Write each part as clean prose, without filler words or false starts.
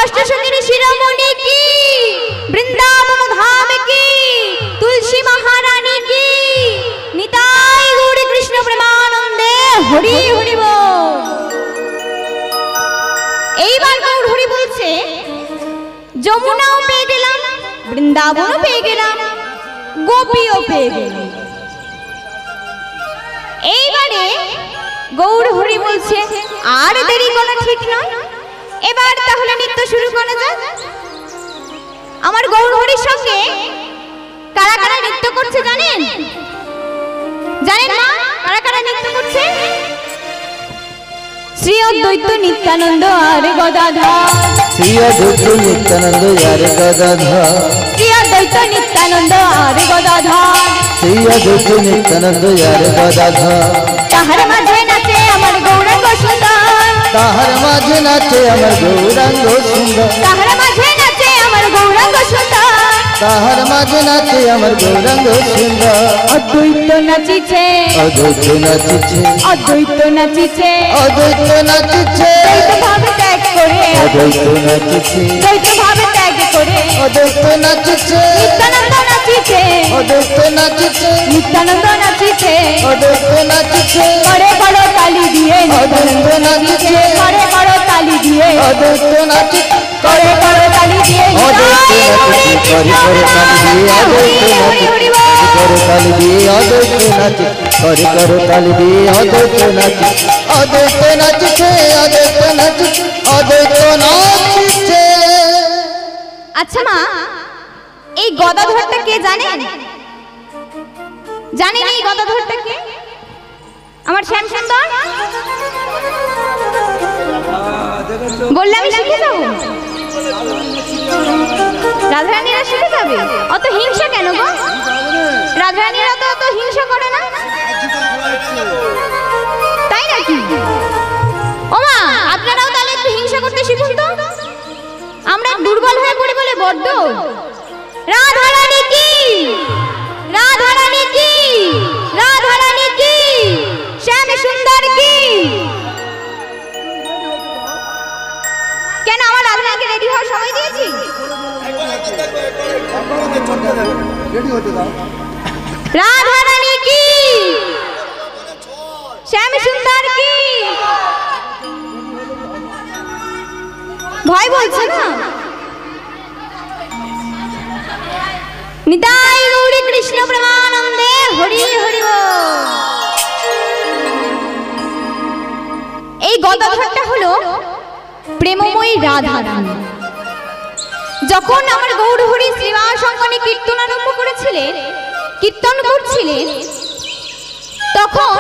अष्टसखी शिरोमणि की, वृंदावन धाम की, तुलसी महारानी की, निताई गौर कृष्ण प्रेमानंदे हरि हरि बोल। এইবার গৌর হরি বলছে যমুনাও পেয়ে গেলাম, বৃন্দাবনও পেয়ে গেলাম, গোপীও পেয়ে গেলাম। এইবারে গৌর হরি বলছে আর দেরি করা ঠিক নয়, এবার তাহলে নৃত্য শুরু করা যাক। আমার গৌর হরির সঙ্গে কারা কারা নৃত্য করছে জানেন? জানেন না কারা কারা নৃত্য করছে? শ্রী অদ্বৈত নিত্যানন্দ আর গদাধর, শ্রী অদ্বৈত নিত্যানন্দ আর গদাধর, শ্রী অদ্বৈত নিত্যানন্দ আর গদাধর, শ্রী অদ্বৈত নিত্যানন্দ আর গদাধর। তাহার মাঝে নাচে আমার গৌরাঙ্গ সুন্দর, তাহার মাঝে নাচে আমার গৌরাঙ্গ সুন্দর, তাহার মাঝে নাচে আমার গৌরাঙ্গ সুন্দর, তাহার মাঝে নাচে আমার গৌরাঙ্গ সুন্দর। অদ্বৈত নাচিছে, অদ্বৈত নাচিছে, অদ্বৈত নাচিছে, অদ্বৈত নাচিছে, দ্বৈত ভাব ত্যাগ করে, অদ্বৈত নাচিছে, দ্বৈত ভাব ত্যাগ করে, অদ্বৈত নাচিছে, নিত্যানন্দ নাচিছে, অদ্বৈত নাচিছে, নিত্যানন্দ নাচিছে, অদ্বৈত নাচিছে, করে বড় তালি দিয়ে অদ্বৈত নাচিছে, করে বড় তালি দিয়ে, অদ্বৈত নাচিছে, করে বড় তালি দিয়ে, অদ্বৈত নাচিছে, করে করে তালি দিয়ে, অদ্বৈত নাচিছে, করে তালি দিয়ে, অদ্বৈত নাচিছে, করে করে তালি দিয়ে, অদ্বৈত নাচিছে, অদ্বৈত নাচিছে, অদ্বৈত নাচিছে, অদ্বৈত নাচিছে। আচ্ছা মা, এই গদাধরটা কে জানেন? জানেন এই গদাধরটা কে? আমার শ্যাম সুন্দর বললে আমি শিখে যাবো, রাধারানীরা শিখে যাবে। অত হিংসা কেন গো? রাধারানীরা তো অত হিংসা করে না, তাই নাকি? ও মা, আপনারাও তাহলে একটু হিংসা করতে শিখুন তো। আমরা দুর্বল হয়ে পড়ি বলে বড্ড। রাধারানী কি, রাধারানী কি, রাধারানী কি, শ্যাম সুন্দর কি। কেন আমার রাধারানীকে রেডি হওয়ার সময় দিয়েছি? রাধারানী কি, শ্যাম সুন্দর কি। ভয় বলছে না? নিতাই গৌর কৃষ্ণ প্রেমানন্দে হরি হরি বল। এই গদাধরটা হলো প্রেমময়ী রাধারানী। যখন আমার গৌর হরি শ্রীবাস অঙ্গনে কীর্তন আরম্ভ করেছিলেন, কীর্তন করছিলেন, তখন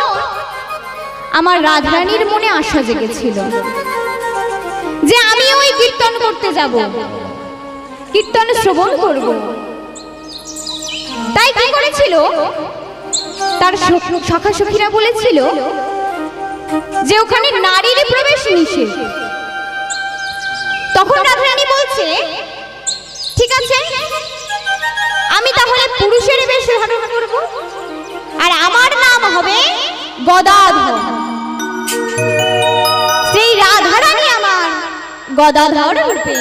আমার রাধারানীর মনে আশা জেগেছিল যে আমি ওই কীর্তন করতে যাব, কীর্তন শ্রবণ করব। তাই কি করেছিল, তার সখা সখীরা বলেছিল যে ওখানে নারীর প্রবেশ নিষেধ। তখন রাধারানী বলছে ঠিক আছে, আমি তাহলে পুরুষের বেশ ধারণ করব, আর আমার নাম হবে গদাধর। সেই রাধারানী আমার গদাধর রূপে,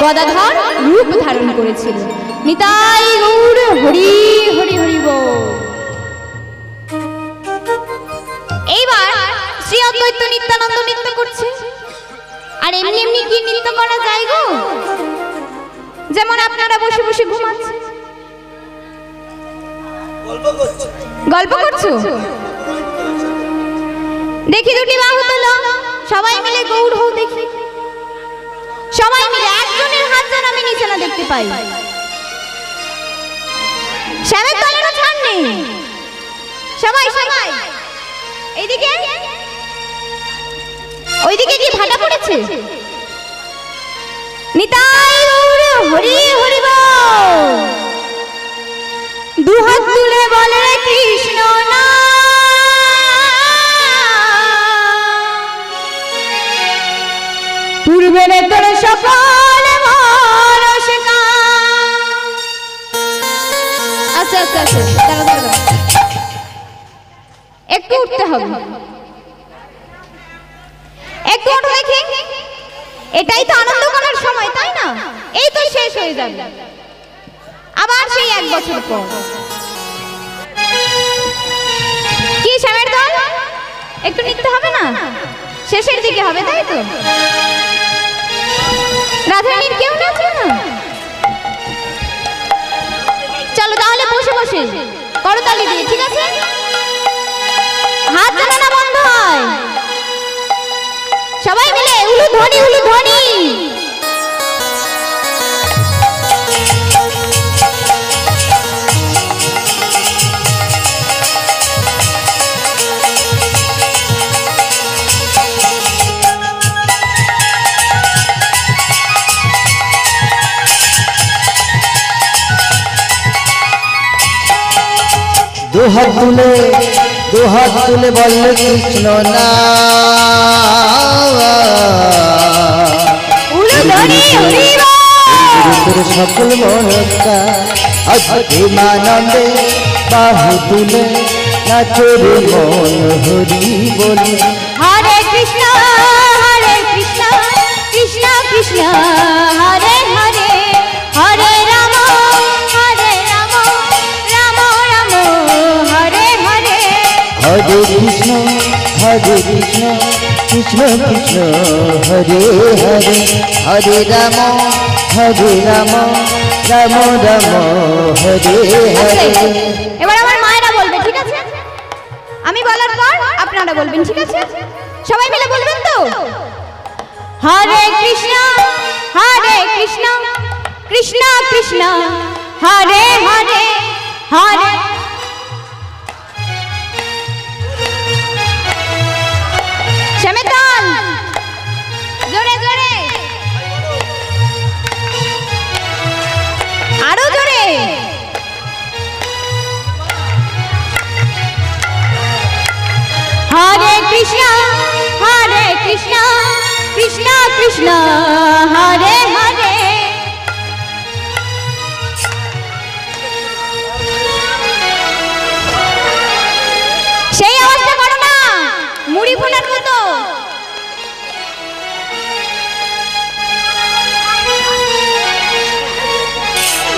গদাধর রূপ ধারণ করেছিল। নিতাই গৌর হরি হরি হরি বল। এইবার শ্রী অদ্বৈত নিত্যানন্দ নৃত্য করছে। আর এমনি এমনি কি নৃত্য করা যায় গো? যেমন আপনারা বসে বসে ঘুমাচ্ছেন, গল্প করছো, দেখি দুটি বাহু তোলো, সবাই মিলে গৌর হও দেখি। সবাই মিলে, একজনের হাত যেন আমি নিচে না দেখতে পাই। শ্যামের তলেরও ছাড় নেই। সবাই সবাই এইদিকে, ওইদিকে কি ভাটা পড়েছে? নিতাই গৌর হরি হরি বল। দুহাত তুলে বলে কৃষ্ণ না, পূর্বের তোর সকল মরস না। আচ্ছা আচ্ছা আচ্ছা, দাঁড়া দাঁড়া, একটু উঠতে হবে, একটু ওঠো দেখি। এটাই তো আনন্দ করার সময়, তাই না? এই তো শেষ হয়ে যাবে, আবার সেই 1 বছর পর। কি শ্যামের দল, একটু নিতে হবে না? শেষের দিকে হবে, তাই তো? রাধারানীর কেউ নাচে না? চলো তাহলে বসে বসে করতালি দিয়ে, ঠিক আছে? হাত যেন না বন্ধ হয়, সবাই মিলে উলু ধ্বনি, উলু ধ্বনি। দুহাত তুলে বললে কৃষ্ণ না, সকল মনস্কা অধিমানন্দে বাহু তুলে নাচরে মন হরি বলে। হরে কৃষ্ণ কৃষ্ণ কৃষ্ণ হরে হরে, হরে রাম রাম রাম হরে হরে। হরে কৃষ্ণ কৃষ্ণ কৃষ্ণ হরে হরে, হরে রাম রাম রাম হরে হরে। এবার আমার মায়েরা বলবে, ঠিক আছে? আমি বলার পর আপনারা বলবেন, ঠিক আছে? সবাই মিলে বলবেন তো? হরে কৃষ্ণ কৃষ্ণ কৃষ্ণ হরে হরে, হরে শ্যামেতাল জোরে জোরে, আরো জোরে। হরে কৃষ্ণ কৃষ্ণ কৃষ্ণ হরে হরে। সেই আওয়াজটা করো না, মুড়ি ফোনার মতো।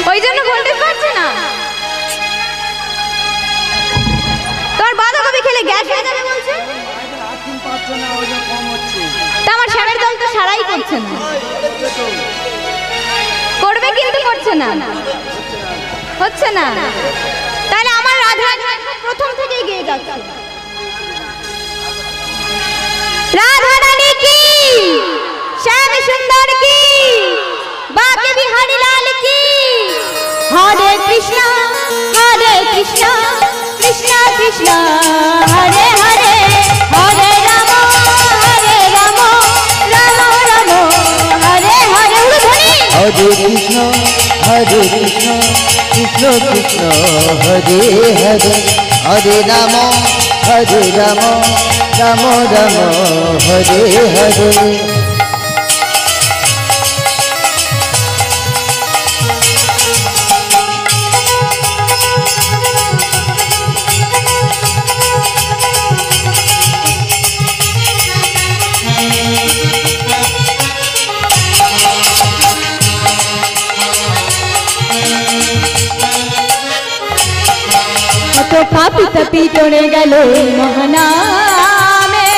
ওই জন্য ভোল্টেজ পাচ্ছে না। তোর বাঁধাকপি খেলে গ্যাস হয়ে যাবে বলছে। তা আমার শ্যামের দল তো সারাই করছে না, করবে কিন্তু করছে না, হচ্ছে না। তাহলে আমার রাধা প্রথম থেকেই গিয়ে যাচ্ছে। রাধা রানী কি, শ্যাম সুন্দর কি, বাকে বিহারী লাল কি। হরে কৃষ্ণ কৃষ্ণ কৃষ্ণ হরে হরে, হরে রাম রাম রাম হরে হরে। হরে কৃষ্ণ কৃষ্ণ কৃষ্ণ হরে হরে, হরে রাম রাম রাম হরে হরে। পাপি তাপি চড়ে গেল মহানামে,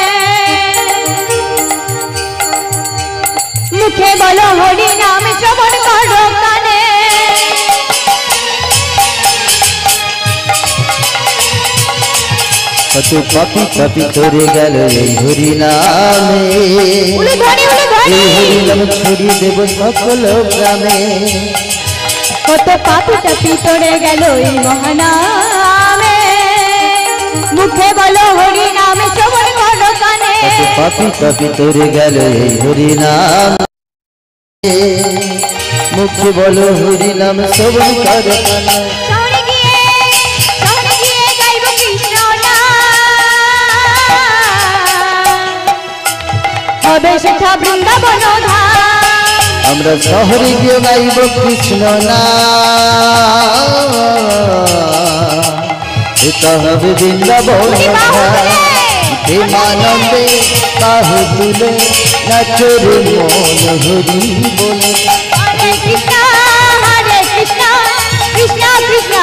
মুখে বলো হরি নাম শ্রবণ করো কানে। কত পাপি পাপি চড়ে গেল এই হরি নামে, এই হরি নাম ছড়িয়ে দেব সকল গ্রামে। কত পাপি তাপি চড়ে গেল এই মহানামে, মুখে বলো হরি নাম শ্রবণ করো কানে। কত পাপি পাপি চড়ে গেল এই হরি নাম, মুখে বলো হরি নাম শ্রবণ করো কানে। শহরে গিয়ে গাইব কৃষ্ণ নাম, হবে সেটা বৃন্দাবন ধাম। আমরা শহরে গিয়ে গাইব কৃষ্ণ নাম, এটা হবে বৃন্দাবন ধাম। প্রেমানন্দে বাহু তুলে নাচে রে মন হরি বলে। হরে কৃষ্ণ কৃষ্ণ কৃষ্ণ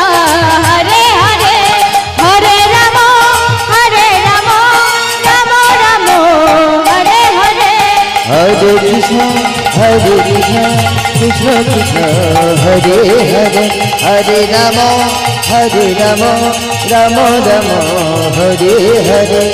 হরে হরে, হরে রাম রাম রাম হরে হরে। হরে কৃষ্ণ কৃষ্ণ কৃষ্ণ হরে হরে, হরে রাম রাম রাম হরে হরে।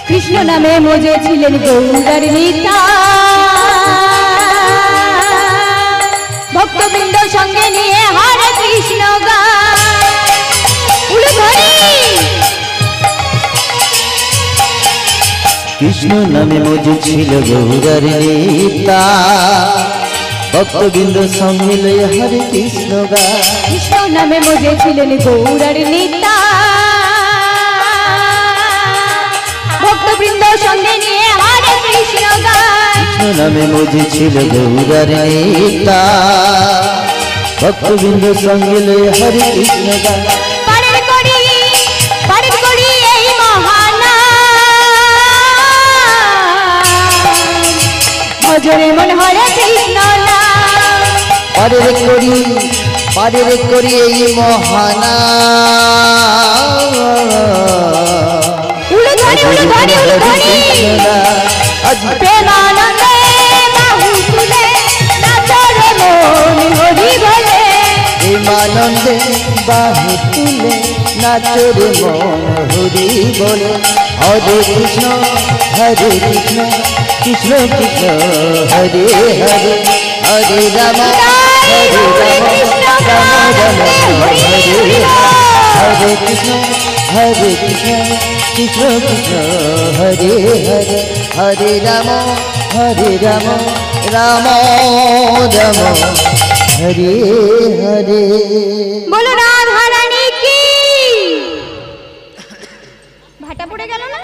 কৃষ্ণ নামে মজে ছিলেন গৌরার নিতা, ভক্তবৃন্দ সঙ্গে নিয়ে হরে কৃষ্ণ গায়। কৃষ্ণ নামে মজে ছিল গৌরার নিতা, ভক্তবৃন্দ সঙ্গে লয়ে হরে কৃষ্ণ গায়। কৃষ্ণ নামে মজে ছিলেন গৌরার নিতা, ভক্তবৃন্দ সঙ্গে নিয়ে হরে কৃষ্ণ গায়। কৃষ্ণ নামে মজে ছিল গৌরার নিতা, ভক্তবৃন্দ সঙ্গে লয়ে হরে কৃষ্ণ গায়। পারের করি এই মহানাম, ভজরে মন হরে কৃষ্ণ নাম। পারের করি এই মহানাম, প্রেমানন্দে বাহু তুলে নাচে রে মন হরি বলে। প্রেমানন্দে বাহু তুলে নাচে রে মন হরি বলে। হরে কৃষ্ণ কৃষ্ণ কৃষ্ণ হরে হরে, হরে রাম রাম রাম হরে হরে। হরে কৃষ্ণ কৃষ্ণ কৃষ্ণ হরে হরে, হরে রাম রাম রাম হরে হরে। বলো রাধা রানী কি। ভাটা পড়ে গেল না?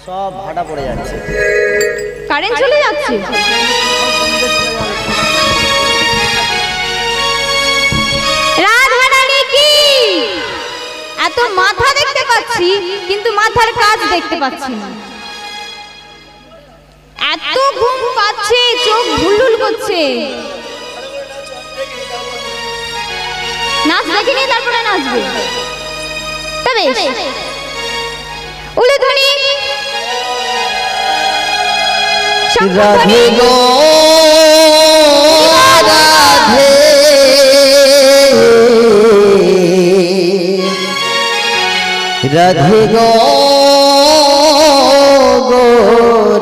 সব ভাটা পড়ে যাচ্ছে, কারেন্ট চলে যাচ্ছে। রাধা রানী কি। এত মাথা দেখতে পাচ্ছি কিন্তু মাথার কাজ দেখতে পাচ্ছি না। এত ঘুম পাচ্ছে, চোখ ভুলুল করছে। নাচ দেখে নিয়ে তারপরে নাচবে। তবে উলুধ্বনি রাধে গো রাধে, রাধে গো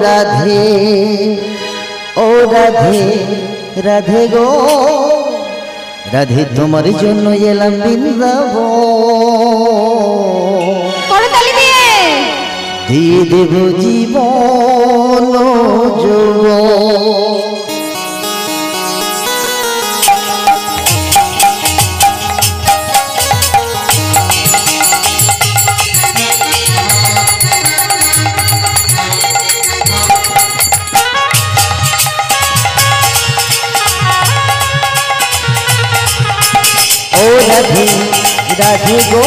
রাধে, ও রাধে রাধে গো রাধে, তোমার জন্য এলাম বৃন্দাবন। দিয়ে দেব জীবন যৌবন। ও রাধে রাধে গো,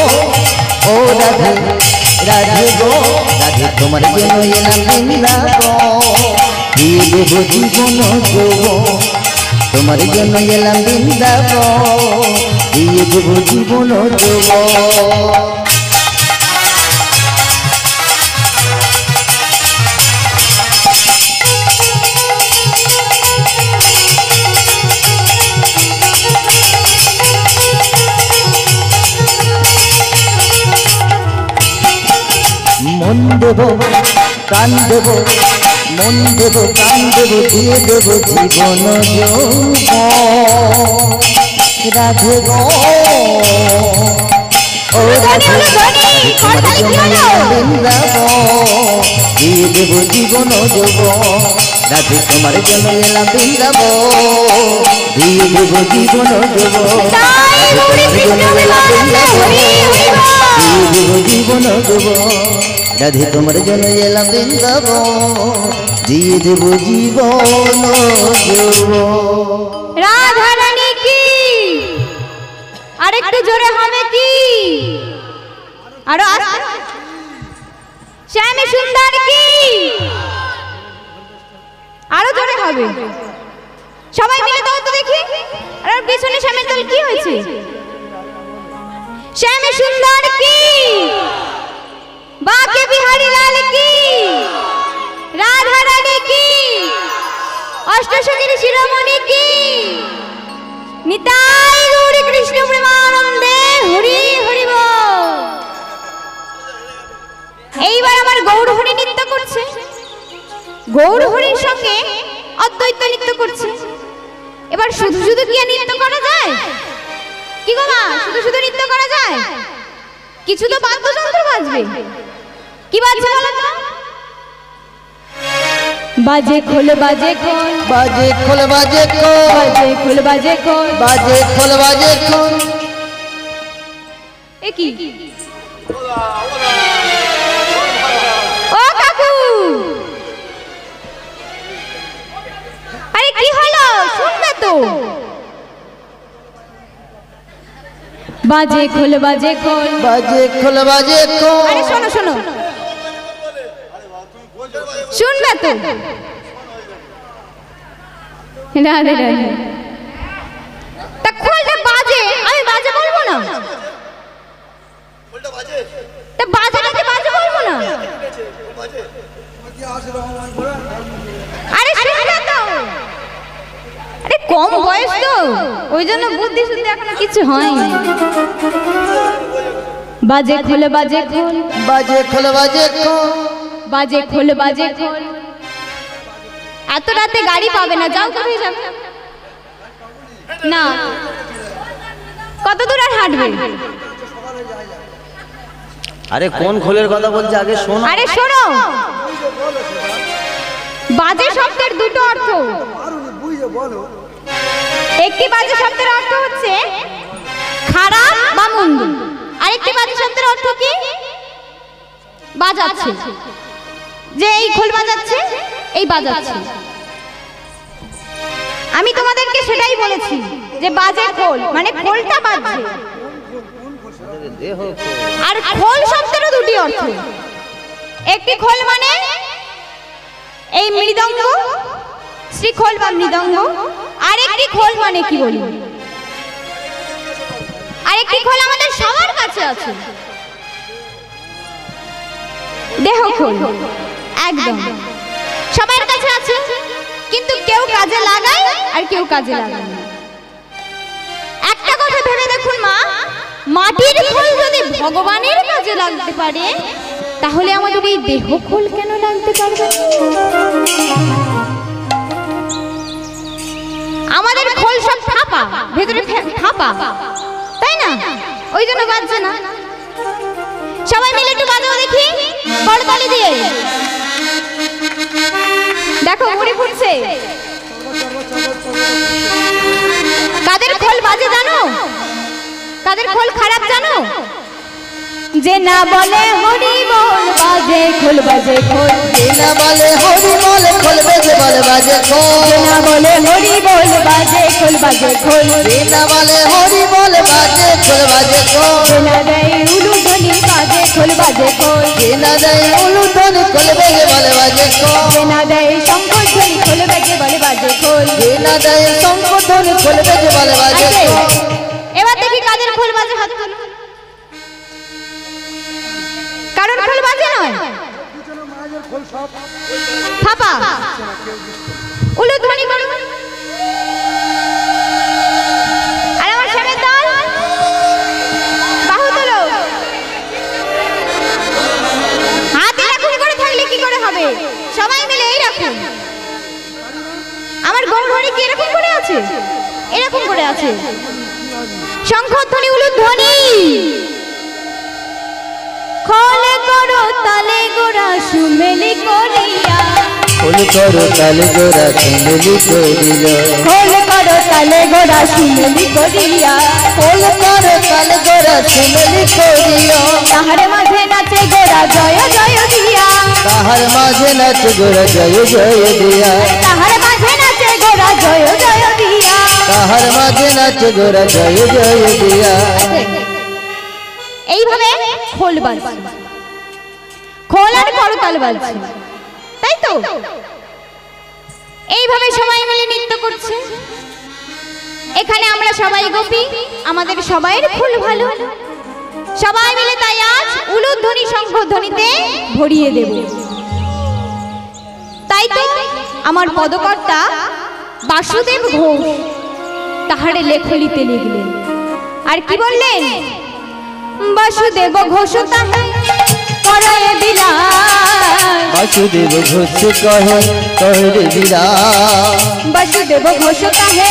ও রাধে রাধে গো রাধে, তোমার জন্য এলাম বৃন্দাবন। দিয়ে দেব জীবন যৌবন, তোমার জন্য এলাম বৃন্দাবন। দিয়ে দেব জীবন যৌবন। মন দেব প্রাণ দেব, মন দেব প্রাণ দেব, দিয়ে দেব জীবন যৌবন। রাধে গো ও রাধে, তোমার জন্য বৃন্দাবন। দিয়ে দেব জীবন যৌবন, রাধে তোমার জন্য এলাম বৃন্দাবন দিয়ে দেব জীবন দেব জীবন দেব রাধে তোমার জন্য এলাম বৃন্দাবন দিয়ে দেব জীবন দেব। রাধা রানী কি আরেকটু জোরে হবে কি আরো শ্যামী সুন্দর কি আরো জোরে হবে সবাই মিলে দাও তো দেখি আর পিছনে শ্যামের দল কি হয়েছে শ্যামী সুন্দর কি বাকে বিহারী লাল কি রাধা রানী কি অষ্টসখীর শিরোমণি কি নিতাই গৌর কৃষ্ণ প্রেমানন্দে হরি হরি বল। এইবার আমার গৌর হরি নৃত্য করছে গৌর হরির সঙ্গে অদ্বৈত নৃত্য করছে। এবার শুধু শুধু কি নৃত্য করা যায় কি গো মা শুধু শুধু নৃত্য করা যায় কিছু তো বাদ্যযন্ত্র বাজবে কি বাজছে বলো তো বাজে খোল বাজে খোল বাজে খোল বাজে খোল বাজে খোল বাজে খোল বাজে খোল বাজে খোল এ কি ও কাকু আরে কি হলো শুনবে তো বাজে খোল বাজে খোল বাজে খোল বাজে খোল আরে শোনো শোনো শুনবে তো রাধে রাধে তা খোলটা বাজে আমি বাজে বলবো না তা বাজাটাকে বাজে বলবো না আরে শুনবে তো আরে কম বয়স তো ওই জন্য বুদ্ধি শুদ্ধি এখনো কিছু হয়নি বাজে খোল বাজে খোল বাজে খোল বাজে খোল বাজে খোল বাজে খোল এত রাতে গাড়ি পাবে না যাও কোথায় যাবে না কত দূর আর হাঁটবে আরে কোন খোলের কথা বলছে আগে শোনো আরে শোনো বাজে শব্দের দুটো অর্থ একটি বাজে শব্দের অর্থ হচ্ছে খারাপ বা মন্দ আরেকটি বাজে শব্দের অর্থ কি বাজাচ্ছে যে এই খোল বাজাচ্ছে এই বাজাচ্ছে আমি তোমাদেরকে সেটাই বলেছি যে বাজে খোল মানে খোলটা বাজছে আর খোল শব্দেরও দুটি অর্থ একটি খোল মানে এই মৃদঙ্গ শ্রীখোল বা মৃদঙ্গ আরেকটি খোল মানে কি বলি আরেকটি খোল আমাদের সবার কাছে আছে দেহ খোল একদম সবার কাছে আছে কিন্তু কেউ কাজে লাগায় আর কেউ কাজে লাগায় না একটা কথা ভেবে দেখুন মা মাটির খোল যদি ভগবানের কাজে লাগতে পারে তাহলে আমাদের এই দেহ খোল কেন লাগতে পারবে আমাদের খোল সব ফাঁপা ভেতরে ফাঁপা তাই না ওই জন্য বাজছে না সবাই মিলে একটু বাজাও দেখি করতালি দিয়ে দেখো ঘুরে ফুটছে কাদের খোল বাজে জানো কাদের খোল খারাপ জানো যে না বলে হরি বল বাজে খোল বাজে খোল যে না বলে হরি বল খোল বাজে বল বাজে খোল যে না বলে হরি বল বাজে খোল বাজে খোল যে না বলে হরি বল বাজে খোল বাজে খোল যে না দেয় উলু ধ্বনি বাজে খোল বাজে খোল যে না দেয় উলু ধ্বনি খোল বাজে বল বাজে খোল যে না দেয় শঙ্খ ধ্বনি খোল বাজে বল বাজে খোল যে না দেয় শঙ্খ ধ্বনি খোল বাজে বল বাজে খোল এবার দেখি কাদের খোল বাজে হাত তুলো কারণ খোল বাজে নয় ফাপা উলু ধ্বনি করো আর আমার সামনে দল বাহু তোলো হাত এরকম করে থাকলে কি করে হবে সবাই মিলে এইরকম আমার গৌর হরি কি এরকম করে আছে এরকম করে আছে শঙ্খ ধ্বনি উলু ধ্বনি খোলে করো তালে গোড়া সুমেলি করিয়া খোল করো তালে গোরা শিমলি করিয়া খোল করো তালে গোড়া শিমলি করিয়া খোল করো তালে গোরা শিমলি করিয়া তাহার মাঝে নাচে গোড়া জয় জয় দিয়া তাহার মাঝে নাচ গোরা জয় জয় দিয়া তাহার মাঝে নাচে গোড়া জয় জয় দিয়া তাহার মাঝে নাচ গোরা জয় জয় দিয়া এইভাবে খোল বাজছে খোল আর করতাল বাজছে তাই তো এইভাবে সবাই মিলে নৃত্য করছে এখানে আমরা সবাই গোপী আমাদের সবাইয়ের ফুল ভালো সবাই মিলে তাই আজ উলুধ্বনি শঙ্খধ্বনিতে ভরিয়ে দেব তাই তো আমার পদকর্তা বাসুদেব ঘোষ তাহারে লেখলিতে লিখলেন আর কি বললেন বাসুদেব ঘোষ তাহে করায় দিলা বাসুদেব ঘোষ কহে করে দিলা বাসুদেব ঘোষ তাহে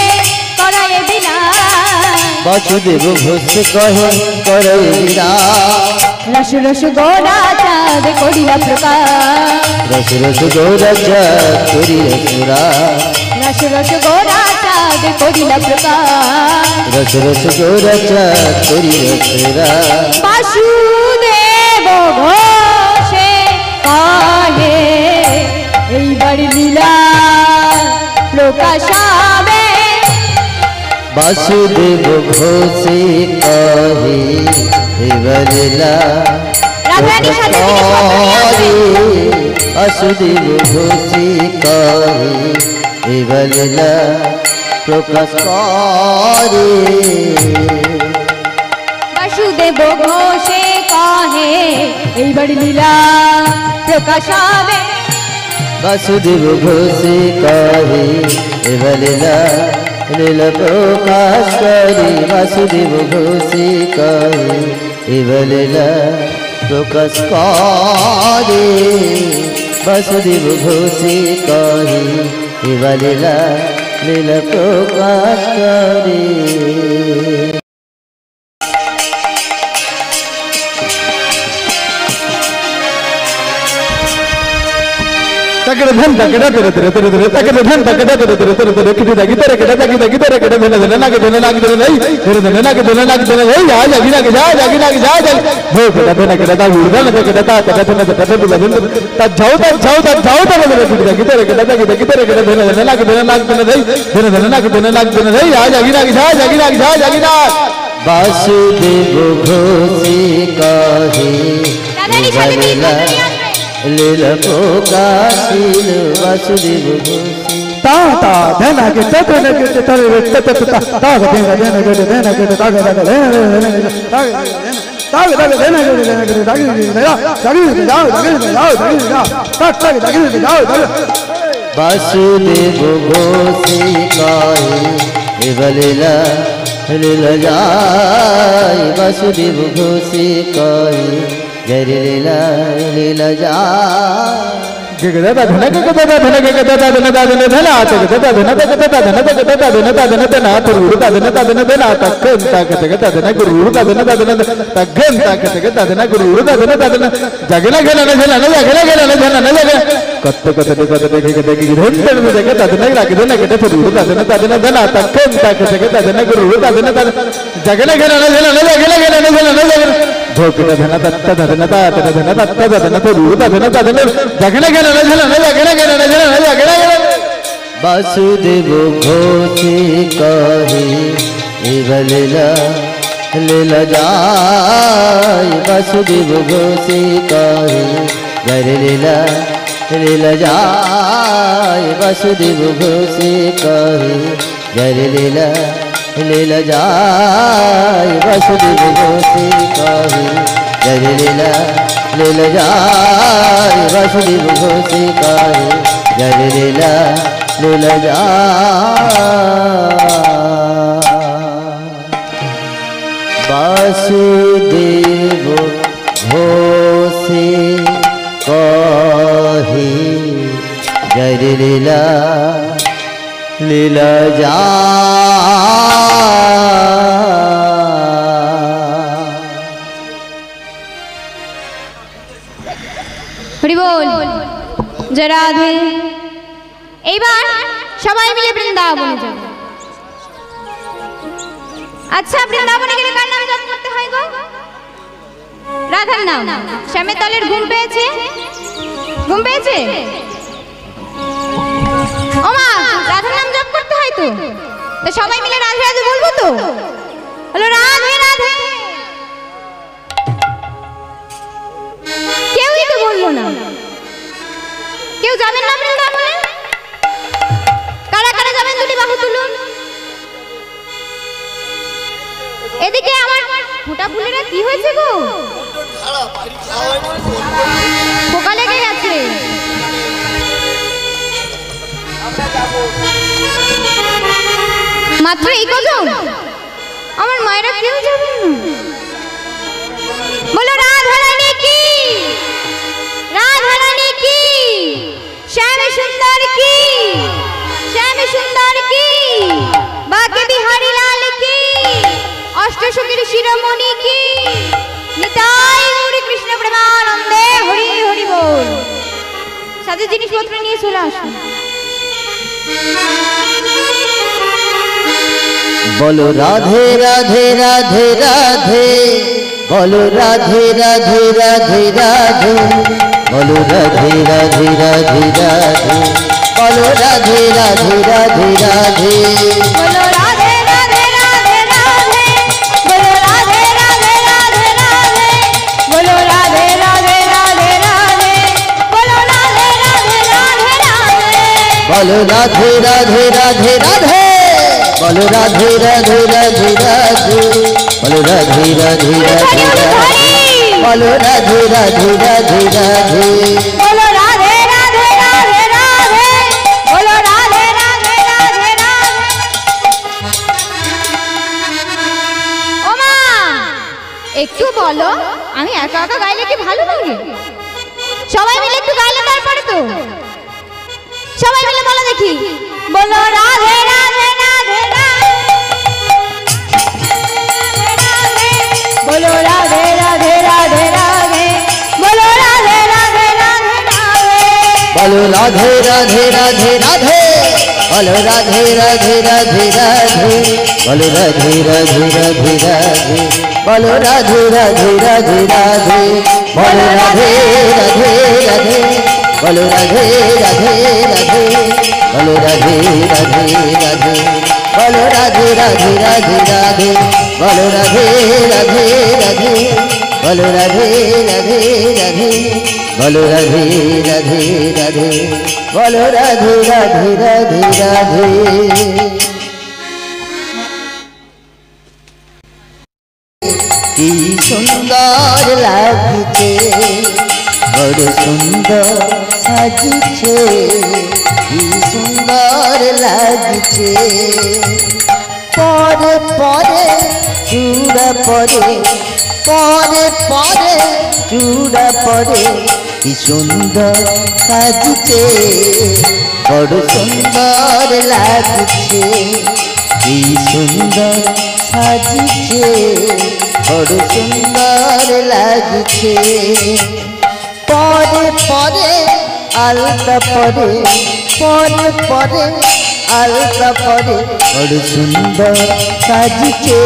করায় দিলা বাসুদেব ঘোষ কহে করে দিলা রস রস গোড়া চাঁদ করিলা প্রকাশ রস রস গৌরা চাঁদ করিয়া সুরা রস রস গোড়া চাঁদ করিলা প্রকাশ রস রস গৌরা চাঁদ করিয়া সুরা বাসুদেব ঘোষে কাহে এইবার লীলা প্রকাশাবে বাসুদেব ঘোষে কহে এবারেলা রাধারানী সাথে থেকে সব বাসুদেব ঘোষে কহে এবারেলা প্রকাশ করে বাসুদেব ঘোষে কাহে এইবার লীলা প্রকাশাবে বাসুদেব ঘোষে কহে এবারেলা লীলা প্রকাশ করে বাসুদেব ঘোষে কহে এবারেলা প্রকাশ করে বাসুদেব ঘোষে কহে এবারেলা লীলা প্রকাশ করে takada dhan takada tere tere tere tere takada dhan takada tere tere tere tere kiti dagi tere kada dagi dagi tere kada dhana dhana nag dhana nag dhana nahi tere dhana nag dhana nag dhana nahi ya jagi nag ja jagi nag ja jagi ho kada dhana kada da urdan kada ta kada dhana kada dhana ta jao ta kada kiti dagi tere kada dagi dagi tere kada dhana dhana nag dhana nag dhana nahi dhana dhana nag dhana nag dhana nahi ya jagi nag ja jagi nag ja jagi nag Basudeb ঘোষে কহে রাধারানী সাথে থেকে লীলা প্রকাশিল বাসুদেব ঘোষে ta ta dhana ke ta dhana ke ta ta ta ta ta dhana dhana ke dhana ke ta ga ga dhana dhana ta ga ga dhana ke dhana ke ta ga ga Basudeb ঘোষে কহে এবারেলা লীলা যায় বাসুদেব ঘোষে কহে জয় লীলা লীলা যায় धना धना धना धना धना धना धना धना धना धना धना गुरु धना धना धना तक्कन ताकत धना गुरु धना धना तग्गन ताकत धना गुरु धना धना जगना गेला जगना जगना गेला जगना जग कत्त कत्त कत्त देखे देखे धन में जगह धना लागे धना के गुरु धना धना धना तक्कन ताकत धना गुरु धना धना जगना गेला जगना गेला जगना जग धोकना धना तत्त धना ता धना तत्त धना गुरु धना धना जगना गेला বাসুদেব ঘোষে কহে এবারেলা লীলা যায় বাসুদেব ঘোষে কহে জয় লীলা লীলা যায় বাসুদেব ঘোষে কহে জয় লীলা লীলা যায় বাসুদেব ঘোষে কহে জয় লীলা লীলা যায় বাসুদেব ঘোষে কহে জয় লীলা লীলা যায় বাসুদেব ঘোষে কহে জয় লীলা লীলা हरि बोल जय राधे। আচ্ছা বৃন্দাবনে গেলে কার নাম জপ করতে হয় গো? রাধার নাম। শ্যামের তলের ঘুম পেয়েছে? ঘুম পেয়েছে? ওমা রাধার নাম জপ করতে হয় তো। তো সবাই মিলে রাধে রাধে বলবো তো? হলো রাধে রাধে। কেউই তো বললো না। কেউ যাবেন না বৃন্দাবনে? কারা কারা যাবেন দুটি বাহু তুলুন। এদিকে আমার ফোঁটা ফুলেরা কি হয়েছে গো? পোকা লেগে গেছে। মাত্র এই কজন? আমার মায়েরা কেউ যাবেন না? বলো রাধা রানী কি, রাধা রানী কি, শ্যাম সুন্দর কি, শ্যাম সুন্দর কি, বাকে বিহারী লাল কি, অষ্টসখীর শিরোমণি কি, নিতাই গৌরী কৃষ্ণ প্রেমানন্দে হরি হরি বল। সাথে জিনিসপত্র নিয়ে চলে আসুন। বলো রাধে রাধে রাধে রাধে, বলো রাধে রাধে রাধে রাধে, বলো রাধে রাধে রাধে রাধে, বলো রাধে রাধে রাধে রাধে, বলো রাধে রাধে রাধে রাধে, বলো রাধে রাধে রাধে রাধে, বলো রাধে রাধে রাধে রাধে, বলো রাধে রাধে রাধে রাধে, বলো রাধে রাধে রাধে রাধে, বলো রাধে রাধে রাধে রাধে, বলো রাধে রাধে রাধে রাধে, বলো রাধে রাধে রাধে রাধে, বলো রাধে রাধে রাধে রাধে, বলো রাধে রাধে রাধে রাধে। ওমা একটু বলো, আমি একা একা গাইলে কি ভালো লাগে? সবাই মিলে একটু গাইলে তারপরে তো। সবাই মিলে বলো দেখি, বলো রাধে রাধে রাধে রাধে, বলো রাধে রাধে রাধে রাধে, বলো রাধে রাধে রাধে রাধে, বলো রাধে রাধে রাধে রাধে, বলো রাধে রাধে রাধে রাধে, বলো রাধে রাধে রাধে রাধে, বলো রাধে রাধে রাধে রাধে, বলো রাধে রাধে রাধে, বলো রাধে রাধে রাধে, বলো রাধে রাধে রাধে, বলো রাধে রাধে রাধে রাধে, বলো রাধে রাধে রাধে, বলো রাধে রাধে রাধে, বলো রাধে রাধে রাধে, বলো রাধে রাধে রাধে রাধে। কি সুন্দর লাগছে, বড় সুন্দর সাজিছে, কি সুন্দর লাগছে, পরে পরে চূড়া পরে, পরে পরে চূড়া পরে, কি সুন্দর সাজিছে, বড় সুন্দর লাগছে, কি সুন্দর সাজিছে, বড় সুন্দর লাগছে, পরে পরে আলতা পরে, পরে পরে আলতা পরে, বড় সুন্দর সাজিছে,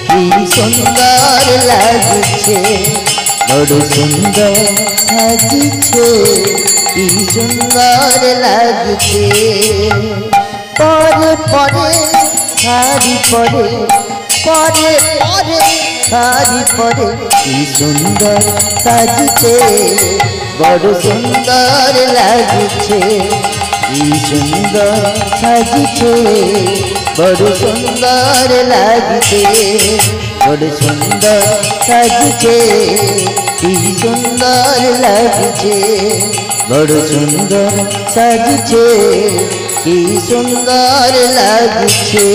কি সুন্দর লাগছে, বড় সুন্দর সাজিছে, কি সুন্দর লাগছে, পরে পরে শাড়ি পরে, পরে পরে শাড়ি পরে, কি সুন্দর সাজিছে, বড় সুন্দর লাগছে, কি সুন্দর সাজিছে, বড় সুন্দর লাগছে, বড় সুন্দর সাজিছে, কি সুন্দর লাগছে, বড় সুন্দর সাজিছে, কি সুন্দর লাগছে।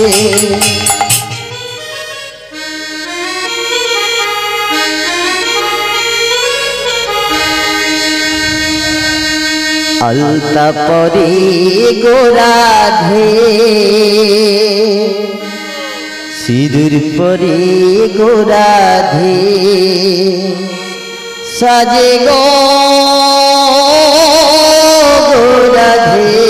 আলতা পরে গো রাধে, সিঁদুর পরে গো রাধে, সাজে গো রাধে,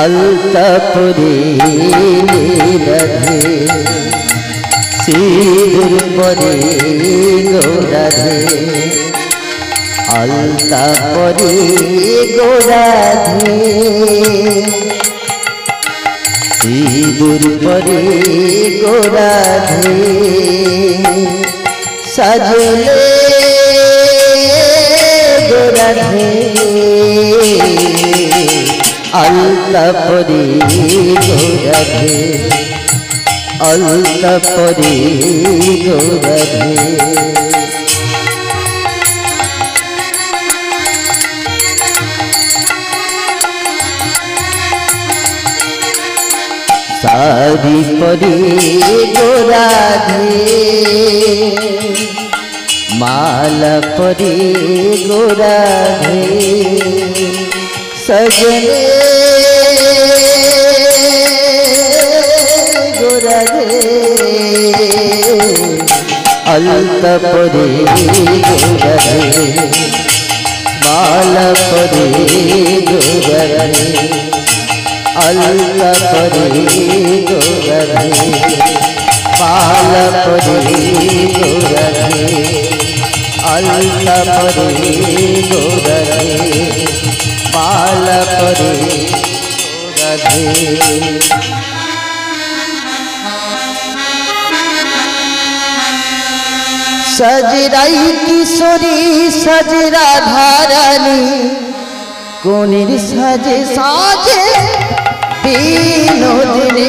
আলতা পরে রাধে সিঁদুর পরে গোরাধে আলতা পরে গোরাধে সিঁদুর পরে গোরাধে সাজলে গোরাধে আলতা পরে গোরাধে আলতা পরে গোরাধে सारी परी गोराधे माला परी गोराधे सजने गोराधे अलता परी गोराधे माला परी गोराधे अलता परी गोराधे माला परी गोराधे अलता परी गोराधे माला परी गोराधे सजराई किशोरी सजरा धारानी कोनिर साजे साजे বিনোদিনী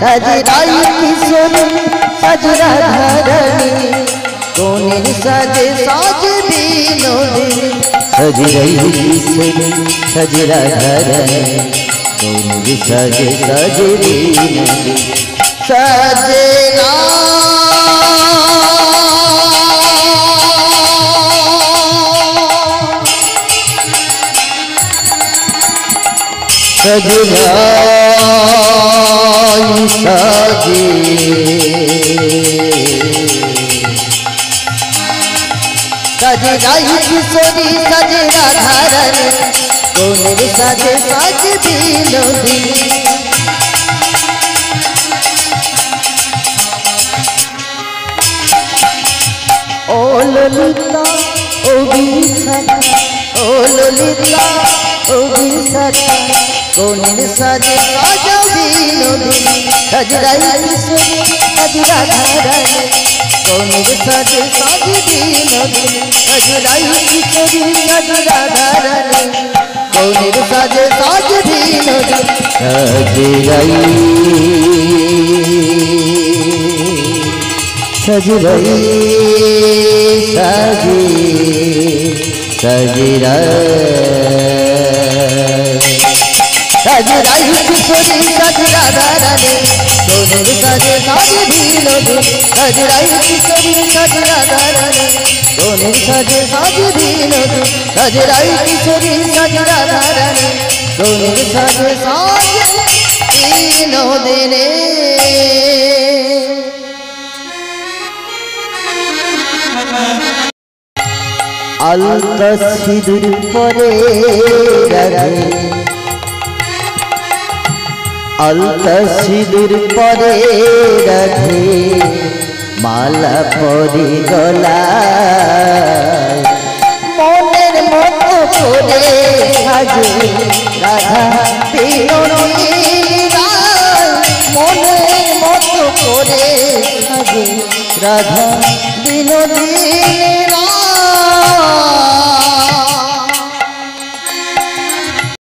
সাজরাই কিশোরী সাজরা ধারণী কোনের সাজে সাজে বিনোদিনী সাজরাই কিশোরী সাজরা ধারণী কোনের সাজে সাজে বিনোদিনী সাজরা सजराई साजे सजराई किशोरी सजरा धारणी कोनेर साजे साजे बिनोदिनी ओ ललिता ओ बिछाता ओ ललिता ओ बिछाता कोनेर साजे साजा बिनोदिनी सजराई किशोरी सजरा धारणी कोनेर साजे साजे बिनोदिनी सजराई किशोरी सजरा धारणी कोनेर साजे साजे बिनोदिनी सजराई साजे सजरा सजराई किशोरी सजरा धारणी कोनेर साजे साजे बिनोदिनी सजराई किशोरी सजरा धारणी कोनेर साजे साजे बिनोदिनी सजराई किशोरी सजरा धारणी कोनेर साजे साजे बिनोदिनी अलता सिंदूर परे राधे अलता सिंदूर परे राधे माला परे गलाय मनेर मतो करे साजे राधा बिनोदिनी राय मनेर मतो करे साजे राधा बिनोदिनी